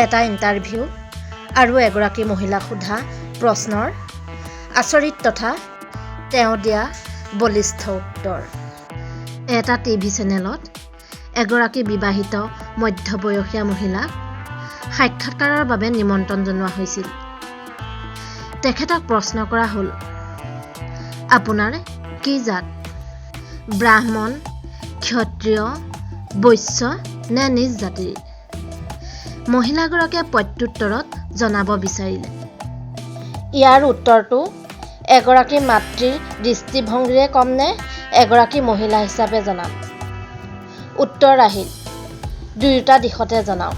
এটা ইণ্টাৰভিউ আৰু এগৰাকী মহিলাক সোধা প্ৰশ্নৰ আচৰিত তথা তেওঁ দিয়া বলিষ্ঠ উত্তৰ। এটা টিভি চেনেলত এগৰাকী বিবাহিত মধ্যবয়সীয়া মহিলাক সাক্ষাৎকাৰৰ বাবে নিমন্ত্ৰণ জনোৱা হৈছিল। তেখেতক প্ৰশ্ন কৰা হ'ল, আপোনাৰ কি জাত? ব্ৰাহ্মণ, ক্ষত্ৰিয়, বৈশ্য নে নিজ জাতিৰ? মহিলাগৰাকীয়ে প্ৰত্যুত্তৰত জনাব বিচাৰিলে। ইয়াৰ উত্তৰটো এগৰাকী মাতৃৰ দৃষ্টিভংগীৰে কম নে এগৰাকী মহিলা হিচাপে জনাম? উত্তৰ আহিল, দুয়োটা দিশতে জনাওঁ।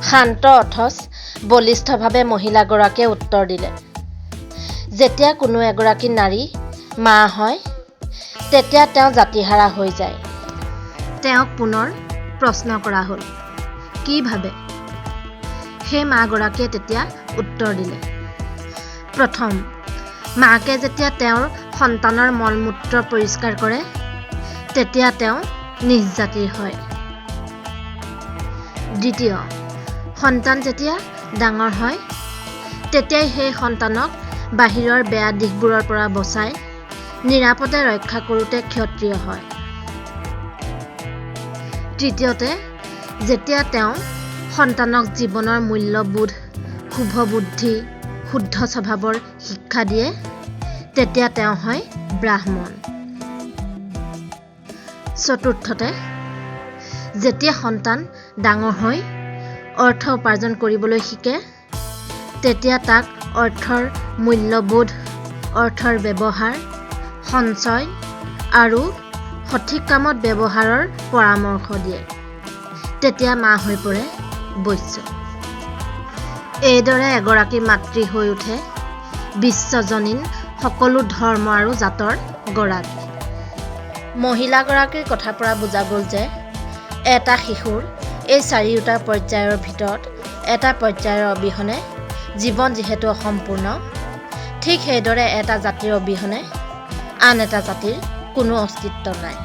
শান্ত অথচ বলিষ্ঠভাৱে মহিলাগৰাকীয়ে উত্তৰ দিলে। যেতিয়া কোনো এগৰাকী নাৰী মা হয় তেতিয়া তেওঁ জাতিহাৰা হৈ যায়। তেওঁক পুনৰ প্ৰশ্ন কৰা হ'ল, কি ভাবে? সেই মাগৰাকীয়ে তেতিয়া উত্তৰ দিলে, প্ৰথম, মাকে যেতিয়া তেওঁৰ সন্তানৰ মলমূত্ৰ পৰিষ্কাৰ কৰে তেতিয়া তেওঁ নিজ জাতিৰ হয়। দ্বিতীয়, সন্তান যেতিয়া ডাঙৰ হয় তেতিয়াই সেই সন্তানক বাহিৰৰ বেয়া দিশবোৰৰ পৰা বচাই নিৰাপদে ৰক্ষা কৰোঁতে ক্ষত্ৰিয় হয়। তৃতীয়তে, যেতিয়া তেওঁ সন্তানক জীৱনৰ মূল্যবোধ, শুভ বুদ্ধি, শুদ্ধ স্বভাৱৰ শিক্ষা দিয়ে তেতিয়া তেওঁ হয় ব্ৰাহ্মণ। চতুৰ্থতে, যেতিয়া সন্তান ডাঙৰ হৈ অৰ্থ উপাৰ্জন কৰিবলৈ শিকে তেতিয়া তাক অৰ্থৰ মূল্যবোধ, অৰ্থৰ ব্যৱহাৰ, সঞ্চয় আৰু সঠিক কামত ব্যৱহাৰৰ পৰামৰ্শ দিয়ে তেতিয়া মা হৈ পৰে বৈশ্য। এইদৰে এগৰাকী মাতৃ হৈ উঠে বিশ্বজনীন সকলো ধৰ্ম আৰু জাতৰ গৰাকী। মহিলাগৰাকীৰ কথাৰ পৰা বুজা গ'ল যে এটা শিশুৰ এই চাৰিওটা পৰ্যায়ৰ ভিতৰত এটা পৰ্যায়ৰ অবিহনে জীৱন যিহেতু অসম্পূৰ্ণ, ঠিক সেইদৰে এটা জাতিৰ অবিহনে আন এটা জাতিৰ কোনো অস্তিত্ব নাই।